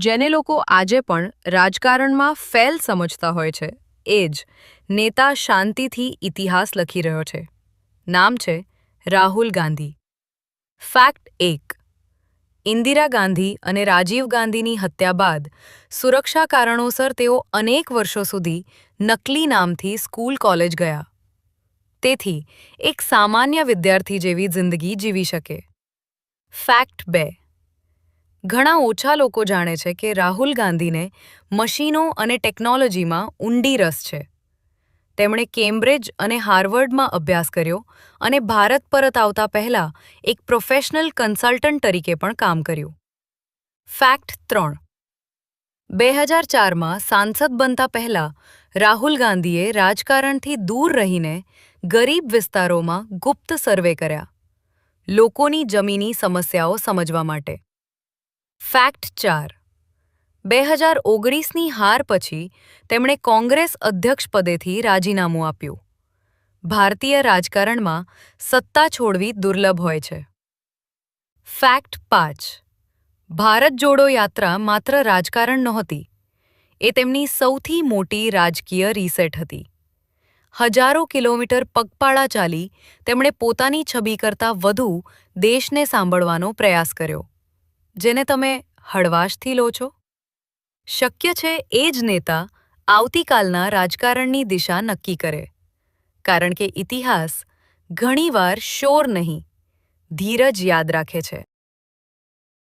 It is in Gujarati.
જેને લોકો આજે પણ રાજકારણમાં ફેલ સમજતા હોય છે એ જ નેતા શાંતિથી ઇતિહાસ લખી રહ્યો છે. નામ છે રાહુલ ગાંધી. ફેક્ટ 1. ઇન્દિરા ગાંધી અને રાજીવ ગાંધીની હત્યા બાદ સુરક્ષા કારણોસર તેઓ અનેક વર્ષો સુધી નકલી નામથી સ્કૂલ કોલેજ ગયા. તેથી એક સામાન્ય વિદ્યાર્થી જેવી જિંદગી જીવી શકે. ફેક્ટ 2. ઘણા ઓછા લોકો જાણે છે કે રાહુલ ગાંધીને મશીનો અને ટેકનોલોજીમાં ઊંડી રસ છે. તેમણે કેમ્બ્રિજ અને હાર્વર્ડમાં અભ્યાસ કર્યો અને ભારત પરત આવતા પહેલા એક પ્રોફેશનલ કન્સલ્ટન્ટ તરીકે પણ કામ કર્યું. ફેક્ટ 3. 2004માં સાંસદ બનતા પહેલા રાહુલ ગાંધીએ રાજકારણથી દૂર રહીને ગરીબ વિસ્તારોમાં ગુપ્ત સર્વે કર્યા, લોકોની જમીની સમસ્યાઓ સમજવા માટે. ફેક્ટ 4. 2019ની હાર પછી તેમણે કોંગ્રેસ અધ્યક્ષ પદેથી રાજીનામું આપ્યું. ભારતીય રાજકારણમાં સત્તા છોડવી દુર્લભ હોય છે. ફેક્ટ 5. ભારત જોડો યાત્રા માત્ર રાજકારણ નહોતી, એ તેમની સૌથી મોટી રાજકીય રીસેટ હતી. હજારો કિલોમીટર પગપાળા ચાલી તેમણે પોતાની છબી કરતાં વધુ દેશને સાંભળવાનો પ્રયાસ કર્યો, જેને તમે હળવાશથી લો છો. શક્ય છે એ જ નેતા આવતીકાલના રાજકારણની દિશા નક્કી કરે, કારણ કે ઇતિહાસ ઘણીવાર શોર નહીં, ધીરજ યાદ રાખે છે.